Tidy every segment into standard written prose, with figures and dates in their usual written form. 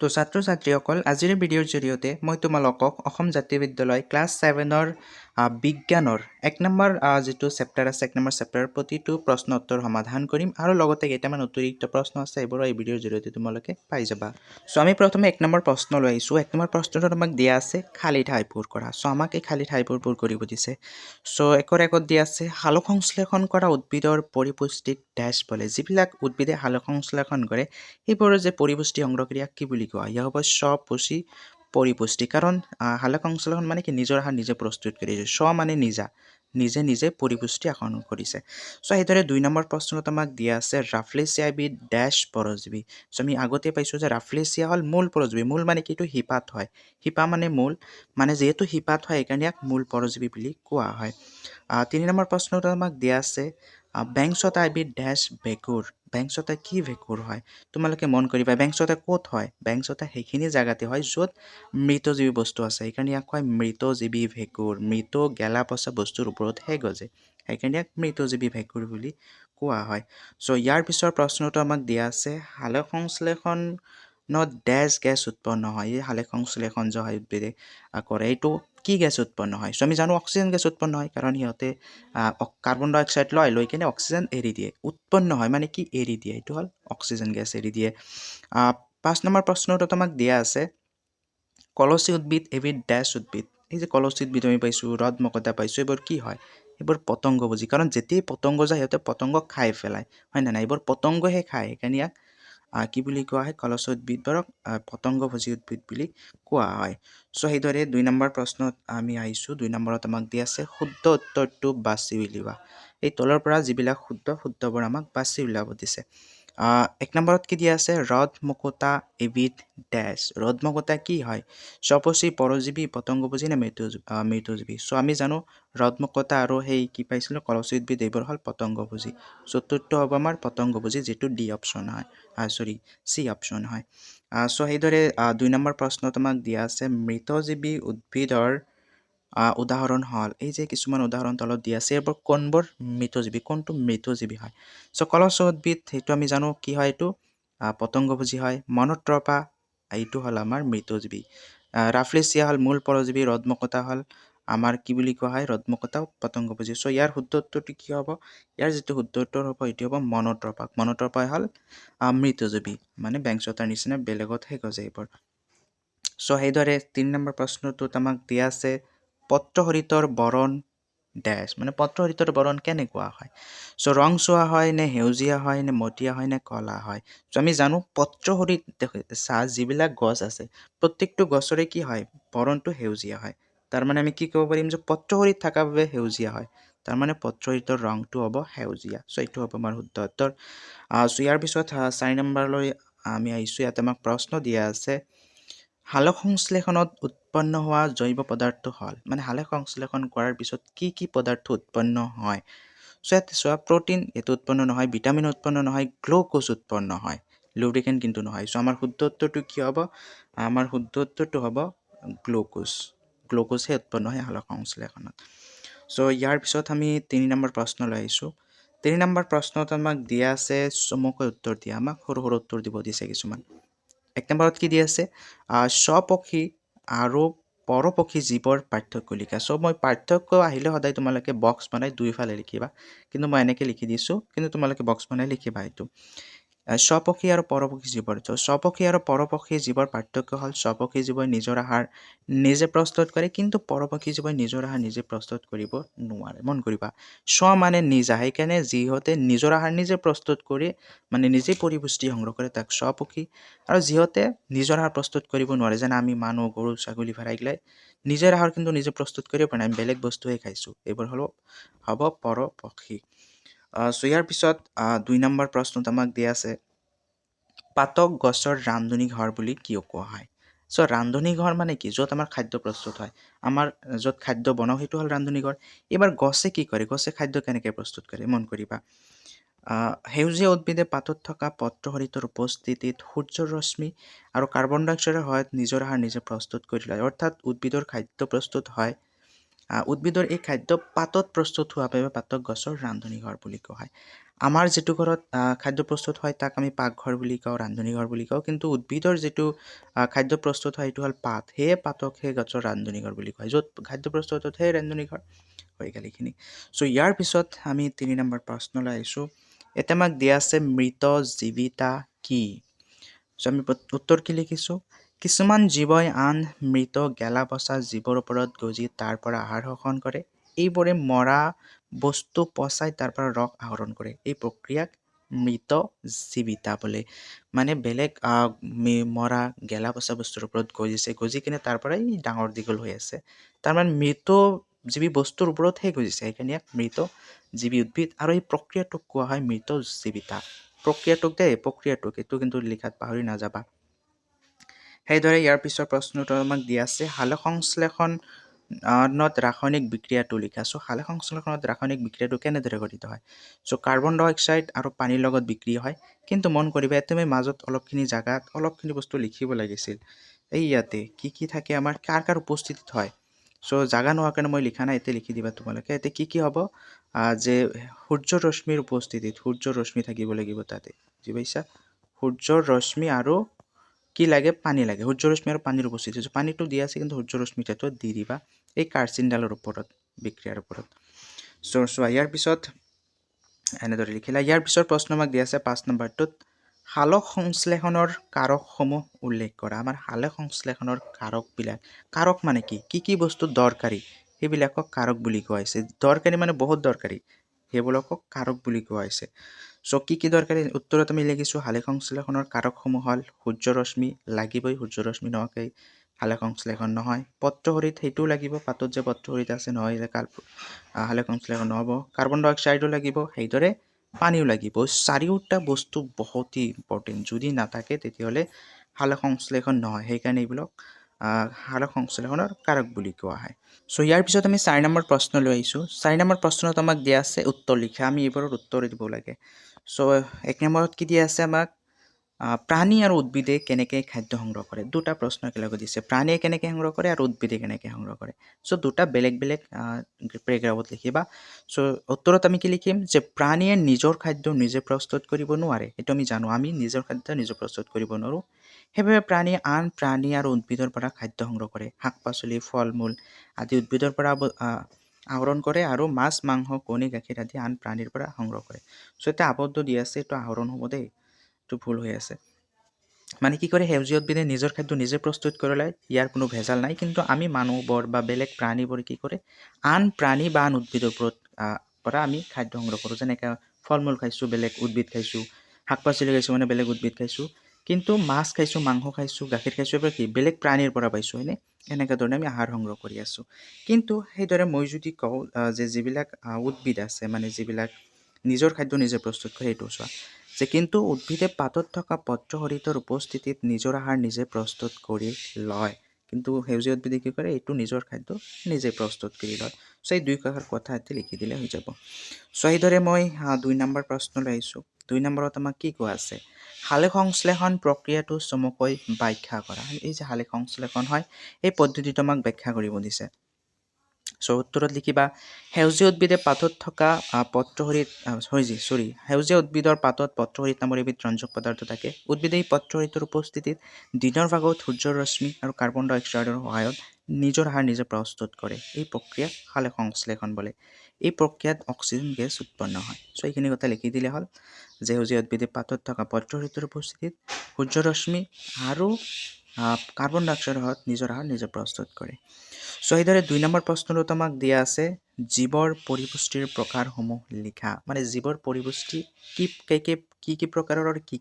তো ছাত্ৰ ছাত্ৰীসকল আজিৰ ভিডিঅ'ৰ জৰিয়তে মই তোমালোকক অসম জাতীয় বিদ্যালয় ক্লাছ 7ৰ বিজ্ঞানৰ 1 নম্বৰ যিটো চেপ্টাৰ আছে 1 নম্বৰ চেপ্টাৰৰ প্ৰতিটো প্ৰশ্ন উত্তৰ সমাধান কৰিম আৰু লগতে কেইটামান অতিৰিক্ত প্ৰশ্ন আছে এইবোৰ এই ভিডিঅ'ৰ জৰিয়তে তোমালোকে পাই যাবা সো আমি প্ৰথমে 1 নম্বৰ প্ৰশ্ন লৈ আহিছো 1 নম্বৰ প্ৰশ্নটো আমাক দিয়া আছে খালি ঠাই পূৰ কৰা সো আমাক এই খালি ঠাইবোৰ পূৰ কৰিব দিছে সো একৰ একত দিয়া আছে সালোক সংশ্লেষণ কৰা উদ্ভিদৰ পৰিপুষ্টিক ড্যাশ বলে যিবিলাক উদ্ভিদে সালোক সংশ্লেষণ কৰে এইবোৰৰ যে পৰিপুষ্টি সংগ্ৰহ কি বুলি কোৱা ইয়া হ'ব স্বপোষী পৰিপুষ্টি কাৰণ সালোক সংশ্লেষণ মানে কি নিজৰ আহাৰ নিজে প্ৰস্তুত কৰিছে স্ব মানে নিজে পৰিপুষ্টি আহৰণ কৰিছে সো এইদৰে 2 নম্বৰ প্ৰশ্নত আমাক দিয়া আছে ৰাফলেচিয়া বিধ ড্যাশ পৰজীৱী সো আমি আগতে পাইছো যে ৰাফলেচিয়া হল মূল পৰজীৱী মূল মানে কিটো হিপাত হয় হিপা মানে মূল মানে যেহেতু হিপাত হয় এইকাৰণে ইয়াক মূল পৰজীৱী বুলি কোৱা হয় 3 নম্বৰ প্ৰশ্নত আমাক দিয়া আছে বেংছতা এবিধ ড্যাশ ভেঁকুৰ বেংছতা কি ভেঁকুৰ হয় তোমালোকে মন কৰিবা বেংছতা ক'ত হয় বেংছতা সেইখিনি জায়গাতে হয় য'ত মৃতজীৱী বস্তু আছে সেইকাৰণে ইয়াক কয় মৃতজীৱী ভেঁকুৰ মৃত গেলা পচা বস্তুৰ ওপৰতহে গজে সেইকাৰণে ইয়াক মৃতজীৱী ভেঁকুৰ বুলি কোৱা হয় সো ইয়াৰ পিছৰ প্ৰশ্নটো আমাক দিয়া আছে সালোক সংশ্লেষণত ড্যাশ গেছ উৎপন্ন হয় এই সালোক সংশ্লেষণ যে হয় উদ্ভিদে কৰে এইটো কি গেছ উৎপন্ন হয় সো আমি জানো অক্সিজেন গেছ উৎপন্ন হয় কাৰণ সিহঁতে কাৰ্বন ডাই অক্সাইড লৈ কিনে অক্সিজেন এৰি দিয়ে উৎপন্ন হয় মানে কি এৰি দিয়ে এইটো হল অক্সিজেন গেছ এৰি দিয়ে 5 নম্বৰ প্ৰশ্নটোত আমাক দিয়া আছে কলচী উদ্ভিদ এবিধ ড্যাশ উদ্ভিদ এই যে কলচী উদ্ভিদ আমি পাইছো ৰদ মকতা পাইছো এইবোৰ কি হয় এইবোৰ পতংগভোজী কাৰণ যেতিয়াই পতংগ যায় সিহঁতে পতংগক খাই পেলায় হয় না এইবোৰ পতংগহে খায় সেইকাৰণে ইয়াক কি বুলি কোৱা হয় কলচী উদ্ভিদবোৰক পতংগভোজী উদ্ভিদ বুলি কোৱা হয় সো সেইদৰে 2 নম্বৰ প্ৰশ্নত আমি আহিছো 2 নম্বৰত আমাক দিয়া আছে শুদ্ধ উত্তৰটো বাছি উলিওৱা এই তলৰ পৰা যিবিলাক শুদ্ধবোৰ আমাক বাছি উলিয়াব দিছে 1 নম্বৰত কি দিয়া আছে ৰদ মুকুতা এবিধ ড্যাশ ৰদ মুকুতা কি হয় স্বপোষী পৰজীৱী পতংগভোজী নে মৃতজীৱী সো আমি জানো ৰদ মুকুতা আৰু সেই কি পাইছিলো কলচী উদ্ভিদ এইবোৰ হল পতংগভোজী চতুৰ্থ হ'ব আমাৰ পতংগভোজী যেটো ডি অপচন হয় সি অপচন হয় সো সেইদৰে 2 নম্বৰ প্ৰশ্নত আমাক দিয়া আছে মৃতজীৱী উদ্ভিদৰ উদাহৰণ হল এই যে কিছুমান উদাহৰণ তলত দিয়া আছে এইবোৰ কোনবোৰ মৃতজীৱী কোনটো মৃতজীৱী হয় সো কলচ উদ্ভিদ সেইটো আমি জানো কি হয় এইটো পতংগভোজী হয় মনোট্ৰপা এইটো হল আমাৰ মৃতজীৱী ৰাফলেচিয়া হল মূল পৰজীৱী ৰদমকতা হল আমাৰ কি বুলি কোৱা হয় ৰদমকতা পতংগভোজী সো ইয়াৰ শুদ্ধ উত্তৰটো কি হ'ব ইয়াৰ যেটো শুদ্ধ উত্তৰ হ'ব এটো হ'ব মনোট্ৰপা হল মৃতজীৱী মানে বেংছতাৰ নিচিনা বেলেগতহে গজে এইবোৰ সো সেইদৰে 3 নম্বৰ প্ৰশ্নটোত আমাক দিয়া আছে পত্ৰহৰিতৰ বৰণ ড্যাশ মানে পত্ৰহৰিতৰ বৰণ কেনেকুৱা হয় সো ৰংচোৱা হয় নে হেউজিয়া হয় নে মটিয়া হয় নে কলা হয় সো আমি জানো পত্ৰহৰিত যিবিলাক গছ আছে প্ৰত্যেকটো গছৰে কি হয় বৰণটো হেউজিয়া হয় তাৰ মানে আমি কি ক'ব পাৰিম যে পত্ৰহৰিত থকা বাবে হেউজিয়া হয় তাৰ মানে পত্ৰহৰিতৰ ৰংটো হ'ব হেউজিয়া সো এইটো হ'ব আমাৰ শুদ্ধ উত্তৰ সো ইয়াৰ পিছত 4 নম্বৰলৈ আমি আহিছো ইয়াত আমাক প্ৰশ্ন দিয়া আছে সালোক সংশ্লেষণত উৎপন্ন হোৱা জৈৱ পদাৰ্থ হল মানে সালোক সংশ্লেষণ কৰাৰ পিছত কি পদাৰ্থ উৎপন্ন হয় সো ইয়াত চোৱা প্ৰটিন এটো উৎপন্ন নহয় ভিটামিন উৎপন্ন নহয় গ্লুকোজ উৎপন্ন হয় লুব্ৰিকেন্ট কিন্তু নহয় সো আমাৰ শুদ্ধ উত্তৰটো কি হ'ব আমাৰ শুদ্ধ উত্তৰটো হ'ব গ্লুকোজহে উৎপন্ন হয় সালোক সংশ্লেষণত সো ইয়াৰ পিছত আমি 3 নম্বৰ প্ৰশ্ন লৈ আহিছো 3 নম্বৰ প্ৰশ্নত আমাক দিয়া আছে চমুকৈ উত্তৰ দিয়া আমাক সৰু উত্তৰ দিব দিছে কিছুমান 1 নম্বৰত কি দিয়া আছে স্বপক্ষী আৰু পৰপক্ষী জীৱৰ পাৰ্থক্য লিখা সো মই পাৰ্থক্য আহিলে সদায় তোমালোকে বক্স বনাই দুইফালে লিখিবা কিন্তু মই এনেকৈ লিখি দিছো কিন্তু তোমালোকে বক্স বনাই লিখিবা এইটো স্বপক্ষী আৰু পৰপক্ষী জীৱৰ স্বপক্ষী আৰু পৰপক্ষী জীৱৰ পাৰ্থক্য হল স্বপক্ষী জীৱই নিজৰ আহাৰ নিজে প্ৰস্তুত কৰে কিন্তু পৰপক্ষী জীৱই নিজৰ আহাৰ নিজে প্ৰস্তুত কৰিব নোৱাৰে মন কৰিবা স্ব মানে নিজা সেইকাৰণে যিহতে নিজৰ আহাৰ নিজে প্ৰস্তুত কৰি মানে নিজে পৰিপুষ্টি সংগ্ৰহ কৰে তাক স্বপক্ষী আৰু যিহতে নিজৰ আহাৰ প্ৰস্তুত কৰিব নোৱাৰে যেনে আমি মানুহ গৰু ছাগলী ভৰাই নিজৰ আহাৰ কিন্তু নিজে প্ৰস্তুত কৰিব পাৰে আমি বেলেগ বস্তুহে খাইছো এইবোৰ হ'ব পৰপক্ষী সো ইয়াৰ পিছত 2 নম্বৰ প্ৰশ্নত আমাক দিয়া আছে পাতক গছৰ ৰান্ধনি ঘৰ বুলি কিয় কোৱা হয় সো ৰান্ধনি ঘৰ মানে কি য'ত আমাৰ খাদ্য প্ৰস্তুত হয় আমাৰ য'ত খাদ্য বনাও সেইটো হল ৰান্ধনি ঘৰ এবাৰ গছে কি কৰে গছে খাদ্য কেনেকৈ প্ৰস্তুত কৰে মন কৰিবা সেউজীয়া উদ্ভিদে পাতত থকা পত্ৰহৰিতৰ উপস্থিতিত সূৰ্যৰ ৰশ্মি আৰু কাৰ্বন ডাই অক্সাইডৰ সহায়ত নিজৰ আহাৰ নিজে প্ৰস্তুত কৰি লয় অৰ্থাৎ উদ্ভিদৰ খাদ্য প্ৰস্তুত হয় উদ্ভিদৰ এই খাদ্য পাতত প্ৰস্তুত হোৱা বাবে পাতক গছৰ ৰান্ধনি ঘৰ বুলি কোৱা হয় আমাৰ যিটো ঘৰত খাদ্য প্ৰস্তুত হয় তাক আমি পাকঘৰ বুলি কওঁ, ৰান্ধনীঘৰ বুলি কওঁ, কিন্তু উদ্ভিদৰ যিটো খাদ্য প্ৰস্তুত হয় সেইটো হ'ল পাত, সেয়ে পাতক সেই গছৰ ৰান্ধনীঘৰ বুলি কয়। য'ত খাদ্য প্ৰস্তুত হয় সেই ৰান্ধনীঘৰ হৈ গ'ল এইখিনি। চ' ইয়াৰ পিছত আমি 3 নম্বৰ প্ৰশ্নলৈ আহিছোঁ। এতিয়া আমাক দিয়া আছে মৃত জীৱিতা কি? চ' আমি উত্তৰ কি লিখিছোঁ? কিছুমান জীৱই আন মৃত গেলা পচা জীৱৰ ওপৰত গজি তাৰ পৰা আহাৰ শোষণ কৰে। এইবোৰে মৰা বস্তু পচাই তাৰ পৰা ৰস আহৰণ কৰে। এই প্ৰক্ৰিয়াক মৃত জীৱিতা বোলে। মানে বেলেগ মৰা গেলা পচা বস্তুৰ ওপৰত গজিছে, গজি কিনে তাৰ পৰাই ডাঙৰ দীঘল হৈ আছে। তাৰমানে মৃত জীৱী বস্তুৰ ওপৰতহে গজিছে, সেইকাৰণে ইয়াক মৃত জীৱী উদ্ভিদ। আৰু এই প্ৰক্ৰিয়াটোক কোৱা হয় মৃত জীৱিতা। প্ৰক্ৰিয়াটোক এইটো কিন্তু লিখাত পাহৰি নাযাবা। সেইদৰে ইয়াৰ পিছৰ প্ৰশ্নটো আমাক দিয়া আছে সালোকসংশ্লেষণত ৰাসায়নিক বিক্ৰিয়াটো লিখা। চ' সালোকসংশ্লেষণত ৰাসায়নিক বিক্ৰিয়াটো কেনেদৰে গঠিত হয়? চ' কাৰ্বন ডাই অক্সাইড আৰু পানীৰ লগত বিক্ৰিয়া হয়। কিন্তু মন কৰিবা তুমি মাজত অলপখিনি জাগাত অলপখিনি বস্তু লিখিব লাগিছিল। এই ইয়াতে কি থাকে আমাৰ কাৰ উপস্থিতিত হয়। চ' জাগা নোহোৱাৰ কাৰণে মই লিখা নাই, এতিয়া লিখি দিবা তোমালোকে। এতিয়া কি হ'ব যে সূৰ্যৰ ৰশ্মিৰ উপস্থিতিত সূৰ্যৰ ৰশ্মি থাকিব লাগিব তাতে, বুজি পাইছা? সূৰ্যৰ ৰশ্মি আৰু কি লাগে? পানী লাগে। সূৰ্যৰ ৰশ্মি আৰু পানীৰ উপস্থিতি, পানীটো দিয়া আছে কিন্তু সূৰ্যৰ ৰশ্মিটো দি দিবা এই কাৰ্চিনডালৰ ওপৰত, বিক্ৰিয়াৰ ওপৰত। চ' ইয়াৰ পিছত এনেদৰে লিখিলা। ইয়াৰ পিছৰ প্ৰশ্ন আমাক দিয়া আছে 5 নম্বৰটোত সালোক সংশ্লেষণৰ কাৰকসমূহ উল্লেখ কৰা। আমাৰ সালোক সংশ্লেষণৰ কাৰকবিলাক, কাৰক মানে কি বস্তু দৰকাৰী সেইবিলাকক কাৰক বুলি কোৱা হৈছে। দৰকাৰী মানে বহুত দৰকাৰী, সেইবিলাকক কাৰক বুলি কোৱা হৈছে। চ' কি দৰকাৰী? উত্তৰত আমি লিখিছোঁ সালোক সংশ্লেষণৰ কাৰকসমূহ হ'ল সূৰ্য ৰশ্মি লাগিবই, সূৰ্য ৰশ্মি নোহোৱাকৈ সালোক সংশ্লেষণ নহয়। পত্ৰহৰিত সেইটোও লাগিব, পাতত যে পত্ৰহৰিত আছে নহয় সালোক সংশ্লেষণ নহ'ব। কাৰ্বন ডাই অক্সাইডো লাগিব, সেইদৰে পানীও লাগিব। চাৰিওটা বস্তু বহুতেই ইম্পৰ্টেণ্ট, যদি নাথাকে তেতিয়াহ'লে সালোক সংশ্লেষণ নহয়। সেইকাৰণে এইবিলাক সালোক সংশ্লেষণৰ কাৰক বুলি কোৱা হয়। চ' ইয়াৰ পিছত আমি 4 নম্বৰ প্ৰশ্ন লৈ আহিছোঁ। 4 নম্বৰ প্ৰশ্নত আমাক দিয়া আছে উত্তৰ লিখা। আমি এইবোৰৰ উত্তৰ দিব লাগে। চ' 1 নম্বৰত কি দিয়া আছে আমাক? প্ৰাণী আৰু উদ্ভিদে কেনেকৈ খাদ্য সংগ্ৰহ কৰে। দুটা প্ৰশ্ন একেলগে দিছে, প্ৰাণীয়ে কেনেকৈ সংগ্ৰহ কৰে আৰু উদ্ভিদে কেনেকৈ সংগ্ৰহ কৰে। চ' দুটা বেলেগ বেলেগ পেৰাগ্ৰাফত লিখিবা। চ' উত্তৰত আমি কি লিখিম? যে প্ৰাণীয়ে নিজৰ খাদ্য নিজে প্ৰস্তুত কৰিব নোৱাৰে। এইটো আমি জানো, আমি নিজৰ খাদ্য নিজে প্ৰস্তুত কৰিব নোৱাৰোঁ। সেইবাবে প্ৰাণীয়ে আন প্ৰাণী আৰু উদ্ভিদৰ পৰা খাদ্য সংগ্ৰহ কৰে। শাক পাচলি, ফল মূল আদি উদ্ভিদৰ পৰা আহৰণ কৰে আৰু মাছ, মাংস, কণী, গাখীৰ আদি আন প্ৰাণীৰ পৰা সংগ্ৰহ কৰে। চ' এতিয়া আবদ্ধ দি আছে, এইটো আহৰণ হ'ব দেই, এইটো ভুল হৈ আছে। মানে কি কৰে, সেউজীয়া উদ্ভিদে নিজৰ খাদ্য নিজে প্ৰস্তুত কৰি লয়, ইয়াৰ কোনো ভেজাল নাই। কিন্তু আমি মানুহবোৰ বা বেলেগ প্ৰাণীবোৰ কি কৰে, আন প্ৰাণী বা আন উদ্ভিদৰ পৰা আমি খাদ্য সংগ্ৰহ কৰোঁ। যেনেকৈ ফল মূল খাইছোঁ, বেলেগ উদ্ভিদ খাইছোঁ, শাক পাচলি খাইছোঁ মানে বেলেগ উদ্ভিদ খাইছোঁ, কিন্তু মাছ খাইছোঁ, মাংস খাইছোঁ, গাখীৰ খাইছোঁ, এইবোৰ কি বেলেগ প্ৰাণীৰ পৰা পাইছোঁ, হয়নে? এনেকুৱা ধৰণে আমি আহাৰ সংগ্ৰহ কৰি আছোঁ। কিন্তু সেইদৰে মই যদি কওঁ যে যিবিলাক উদ্ভিদ আছে, মানে যিবিলাক নিজৰ খাদ্য নিজে প্ৰস্তুত কৰে, সেইটো চোৱা যে কিন্তু উদ্ভিদে পাতত থকা পত্ৰহৰিতৰ উপস্থিতিত নিজৰ আহাৰ নিজে প্ৰস্তুত কৰি লয়। কিন্তু সেউজীয়া উদ্ভিদে কি কৰে, এইটো নিজৰ খাদ্য নিজে প্ৰস্তুত কৰি লয়। চ' এই দুই কথা এটি লিখি দিলে হৈ যাব। চ' সেইদৰে মই 2 নম্বৰ প্ৰশ্নলৈ আহিছোঁ। 2 নম্বৰত আমাক কি কোৱা আছে? সালোক সংশ্লেষণ প্ৰক্ৰিয়াটো চমুকৈ ব্যাখ্যা কৰা। এই যে সালোক সংশ্লেষণ হয়, এই পদ্ধতিটো আমাক ব্যাখ্যা কৰিব দিছে। চ' উত্তৰত লিখিবা, সেউজীয়া উদ্ভিদে পাতত থকা সেউজীয়া উদ্ভিদৰ পাতত পত্ৰহৰিত নামৰ এবিধ ৰঞ্জক পদাৰ্থ থাকে। উদ্ভিদে এই পত্ৰহৰিতৰ উপস্থিতিত দিনৰ ভাগত সূৰ্যৰ ৰশ্মি আৰু কাৰ্বন ডাই অক্সাইডৰ সহায়ত নিজৰ আহাৰ নিজে প্ৰস্তুত কৰে। এই প্ৰক্ৰিয়াক সালোক সংশ্লেষণ বোলে। এই প্ৰক্ৰিয়াত অক্সিজেন গেছ উৎপন্ন হয়। চ' এইখিনি কথা লিখি দিলে হ'ল যে সেউজীয়া উদ্ভিদে পাতত থকা পত্ৰহৰিতৰ উপস্থিতিত সূৰ্যৰ ৰশ্মি আৰু কাৰ্বন ডাই অক্সাইডৰ সহায়ত নিজৰ আহাৰ নিজে প্ৰস্তুত কৰে। চ' সেইদৰে 2 নম্বৰ প্ৰশ্নটোত আমাক দিয়া আছে জীৱৰ পৰিপুষ্টিৰ প্ৰকাৰসমূহ লিখা। মানে জীৱৰ পৰিপুষ্টি কি প্ৰকাৰৰ আৰু কি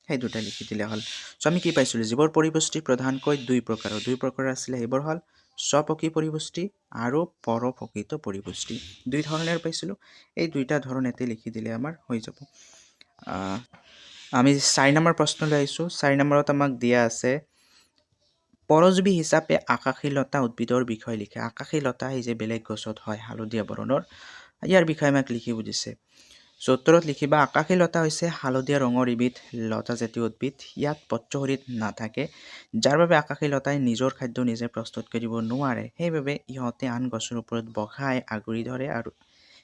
সেই দুটা লিখি দিলে হ'ল। চ' আমি কি পাইছিলোঁ, জীৱৰ পৰিপুষ্টি প্ৰধানকৈ 2 প্ৰকাৰৰ আছিলে। সেইবোৰ হ'ল স্বপকী পৰিপুষ্টি আৰু পৰপকৃত পৰিপুষ্টি। 2 ধৰণৰ পাইছিলোঁ। এই 2টা ধৰণ ইয়াতে লিখি দিলে আমাৰ হৈ যাব। আমি 4 নম্বৰ প্ৰশ্নলৈ আহিছোঁ। 4 নম্বৰত আমাক দিয়া আছে পৰজীৱী হিচাপে আকাশী লতা উদ্ভিদৰ বিষয়ে লিখে। আকাশী লতা এই যে বেলেগ গছত হয় হালধীয়া বৰণৰ, ইয়াৰ বিষয়ে আমাক লিখিব দিছে। চ' উত্তৰত লিখিবা, আকাশী লতা হৈছে হালধীয়া ৰঙৰ এবিধ লতাজাতীয় উদ্ভিদ। ইয়াত পত্ৰহৰিত নাথাকে, যাৰ বাবে আকাশী লতাই নিজৰ খাদ্য নিজে প্ৰস্তুত কৰিব নোৱাৰে। সেইবাবে ইহঁতে আন গছৰ ওপৰত বগাই আগুৰি ধৰে আৰু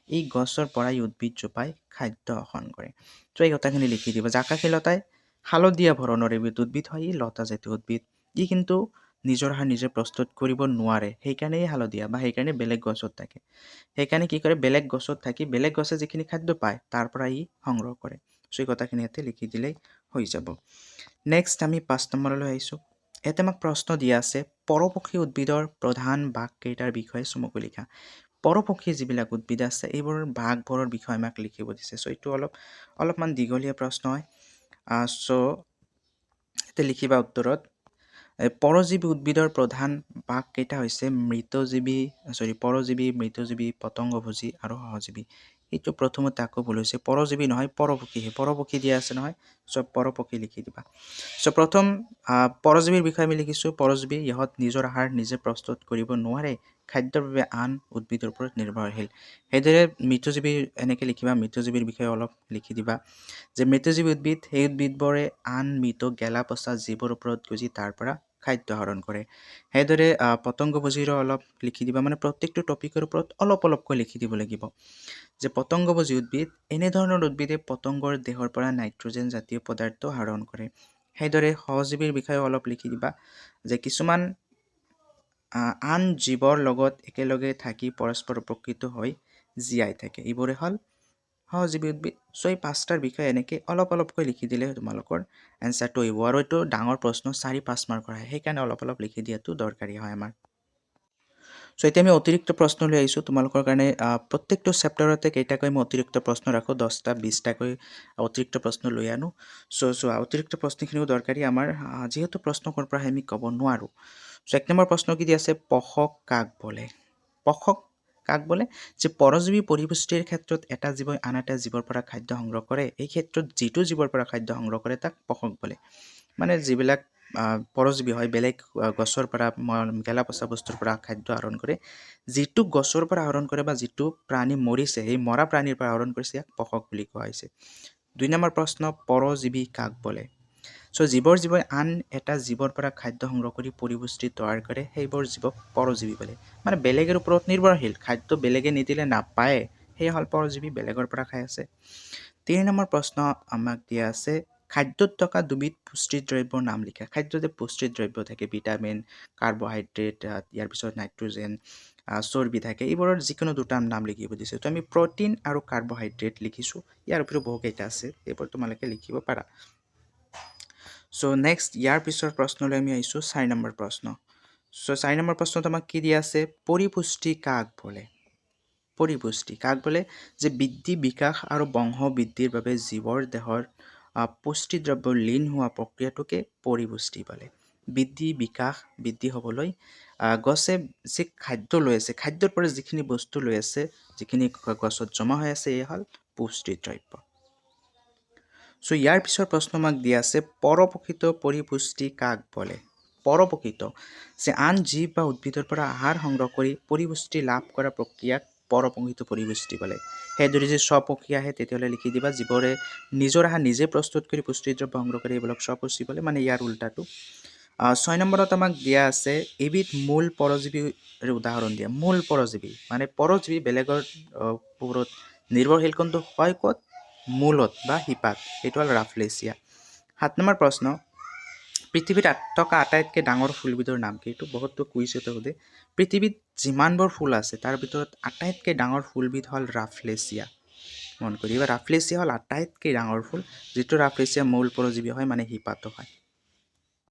এই গছৰ পৰাই উদ্ভিদজোপাই খাদ্য শোষণ কৰে। তো এই কথাখিনি লিখি দিব যে আকাশীলতাই হালধীয়া বৰণৰ এবিধ উদ্ভিদ হয়, ই লতাজাতীয় উদ্ভিদ। ই কিন্তু নিজৰ আহাৰ নিজে প্ৰস্তুত কৰিব নোৱাৰে, সেইকাৰণে হালধীয়া বা সেইকাৰণে বেলেগ গছত থাকে। সেইকাৰণে কি কৰে, বেলেগ গছত থাকি বেলেগ গছে যিখিনি খাদ্য পায় তাৰ পৰা ই সংগ্ৰহ কৰে। চ' এই কথাখিনি ইয়াতে লিখি দিলেই হৈ যাব। নেক্সট আমি 5 নম্বৰলৈ আহিছোঁ। ইয়াতে আমাক প্ৰশ্ন দিয়া আছে পৰপক্ষী উদ্ভিদৰ প্ৰধান ভাগকেইটাৰ বিষয়ে চমুকৈ লিখা। পৰপক্ষী যিবিলাক উদ্ভিদ আছে এইবোৰৰ ভাগবোৰৰ বিষয়ে আমাক লিখিব দিছে। চ' এইটো অলপমান দীঘলীয়া প্ৰশ্ন হয়। চ' ইয়াতে লিখিবা উত্তৰত পৰজীৱী উদ্ভিদৰ প্ৰধান ভাগকেইটা হৈছে পৰজীৱী, মৃতজীৱী, পতংগভোজী আৰু সহজীৱী। এইটো প্ৰথমতে আকৌ ভুল হৈছে, পৰজীৱী নহয় পৰপক্ষীহে, পৰপক্ষী দিয়া আছে নহয়, চ' পৰপক্ষী লিখি দিবা। চ' প্ৰথম পৰজীৱীৰ বিষয়ে আমি লিখিছোঁ, পৰজীৱী ইহঁত নিজৰ আহাৰ নিজে প্ৰস্তুত কৰিব নোৱাৰে, খাদ্যৰ বাবে আন উদ্ভিদৰ ওপৰত নিৰ্ভৰশীল। সেইদৰে মৃতজীৱী এনেকৈ লিখিবা, মৃতজীৱীৰ বিষয়ে অলপ লিখি দিবা যে মৃতজীৱী উদ্ভিদ সেই উদ্ভিদবোৰে আন মৃত গেলা পচা জীৱৰ ওপৰত গুজি তাৰ পৰা খাদ্য আহৰণ কৰে। সেইদৰে পতংগভোজীৰো অলপ লিখি দিবা, মানে প্ৰত্যেকটো টপিকৰ ওপৰত অলপকৈ লিখি দিব লাগিব যে পতংগভোজী উদ্ভিদ এনেধৰণৰ উদ্ভিদে পতংগৰ দেহৰ পৰা নাইট্ৰজেন জাতীয় পদাৰ্থ আহৰণ কৰে। সেইদৰে সহজীৱীৰ বিষয়ে অলপ লিখি দিবা যে কিছুমান আন জীৱৰ লগত একেলগে থাকি পৰস্পৰ উপকৃত হৈ জীয়াই থাকে, এইবোৰে হ'ল সহজীৱী উদ্ভিদ। চ' এই 5টাৰ বিষয়ে এনেকৈ অলপকৈ লিখি দিলে তোমালোকৰ এনচাৰটো আহিব। আৰু এইটো ডাঙৰ প্ৰশ্ন, 4-5 মাৰ্কৰ আহে, সেইকাৰণে অলপ লিখি দিয়াটো দৰকাৰী হয় আমাৰ। চ' এতিয়া আমি অতিৰিক্ত প্ৰশ্ন লৈ আহিছোঁ তোমালোকৰ কাৰণে। প্ৰত্যেকটো চেপ্টাৰতে কেইটাকৈ মই অতিৰিক্ত প্ৰশ্ন ৰাখোঁ, 10টা 20টাকৈ অতিৰিক্ত প্ৰশ্ন লৈ আনো। চ' অতিৰিক্ত প্ৰশ্নখিনিও দৰকাৰী আমাৰ, যিহেতু প্ৰশ্ন ক'ৰ পৰা আমি ক'ব নোৱাৰোঁ। চ' 1 নম্বৰ প্ৰশ্ন কি দি আছে, পষক কাক বোলে? পষক কাক বোলে? যে পৰজীৱী পৰিপুষ্টিৰ ক্ষেত্ৰত এটা জীৱই আন এটা জীৱৰ পৰা খাদ্য সংগ্ৰহ কৰে, এই ক্ষেত্ৰত যিটো জীৱৰ পৰা খাদ্য সংগ্ৰহ কৰে তাক পষক বোলে। মানে যিবিলাক পৰজীৱী হয়, বেলেগ গছৰ পৰা গেলা পচা বস্তুৰ পৰা খাদ্য আহৰণ কৰে, যিটো গছৰ পৰা আহৰণ কৰে বা যিটো প্ৰাণী মৰিছে সেই মৰা প্ৰাণীৰ পৰা আহৰণ কৰিছে ইয়াক পষক বুলি কোৱা হৈছে। 2 নম্বৰ প্ৰশ্ন, পৰজীৱী কাক বোলে? চ' যিবোৰ জীৱই আন এটা জীৱৰ পৰা খাদ্য সংগ্ৰহ কৰি পৰিপুষ্টি তৈয়াৰ কৰে সেইবোৰ জীৱক পৰজীৱী বোলে। মানে বেলেগৰ ওপৰত নিৰ্ভৰশীল, খাদ্য বেলেগে নিদিলে নাপায়, সেয়ে হ'ল পৰজীৱী, বেলেগৰ পৰা খাই আছে। 3 নম্বৰ প্ৰশ্ন আমাক দিয়া আছে খাদ্যত থকা দুবিধ পুষ্টি দ্ৰব্যৰ নাম লিখা। খাদ্যতে পুষ্টি দ্ৰব্য থাকে, ভিটামিন, কাৰ্বহাইড্ৰেট, ইয়াৰ পিছত নাইট্ৰজেন, চৰ্বি থাকে, এইবোৰৰ যিকোনো 2টা নাম লিখিব দিছে। তো আমি প্ৰটিন আৰু কাৰ্বহাইড্ৰেট লিখিছোঁ, ইয়াৰ উপৰিও বহুকেইটা আছে, এইবোৰ তোমালোকে লিখিব পাৰা। চ' নেক্সট ইয়াৰ পিছৰ প্ৰশ্নলৈ আমি আহিছোঁ 4 নম্বৰ প্ৰশ্ন। চ' 4 নম্বৰ প্ৰশ্নত আমাক কি দিয়া আছে, পৰিপুষ্টি কাক বোলে? পৰিপুষ্টি কাক বোলে? যে বৃদ্ধি, বিকাশ আৰু বংশ বৃদ্ধিৰ বাবে জীৱৰ দেহৰ পুষ্টিদ্ৰব্য লীন হোৱা প্ৰক্ৰিয়াটোকে পৰিপুষ্টি বোলে। বৃদ্ধি হ'বলৈ গছে যি খাদ্য লৈ আছে, খাদ্যৰ পৰা যিখিনি বস্তু লৈ আছে, যিখিনি গছত জমা হৈ আছে, এয়া হ'ল পুষ্টি দ্ৰব্য। চ' ইয়াৰ পিছৰ প্ৰশ্ন আমাক দিয়া আছে পৰপক্ষিত পৰিপুষ্টি কাক বোলে? পৰপক্ষিত যে আন জীৱ বা উদ্ভিদৰ পৰা আহাৰ সংগ্ৰহ কৰি পৰিপুষ্টি লাভ কৰা প্ৰক্ৰিয়াক পৰপক্ষিত পৰিপুষ্টি বোলে। সেইদৰে যদি স্বপক্ষী আহে তেতিয়াহ'লে লিখি দিবা যিবোৰে নিজৰ আহাৰ নিজে প্ৰস্তুত কৰি পুষ্টিদ্ৰব্য সংগ্ৰহ কৰি এইবিলাক স্বপুষ্টি বোলে, মানে ইয়াৰ উল্টাটো। 6 নম্বৰত আমাক দিয়া আছে এবিধ মূল পৰজীৱীৰ উদাহৰণ দিয়া। মূল পৰজীৱী মানে পৰজীৱী বেলেগৰ ওপৰত নিৰ্ভৰশীল, কিন্তু হয় ক'ত? মূলত বা শিপাত, এইটো হ'ল ৰাফলেচিয়া। 7 নম্বৰ প্ৰশ্ন, পৃথিৱীত থকা আটাইতকৈ ডাঙৰ ফুলবিধৰ নাম কি? এইটো বহুতো কুইজতে সোধে। পৃথিৱীত যিমানবোৰ ফুল আছে তাৰ ভিতৰত আটাইতকৈ ডাঙৰ ফুলবিধ হ'ল ৰাফলেচিয়া। মন কৰিবা, ৰাফলেচিয়া হ'ল আটাইতকৈ ডাঙৰ ফুল, যিটো ৰাফলেচিয়া মূল পৰজীৱী হয়, মানে শিপাতো হয়।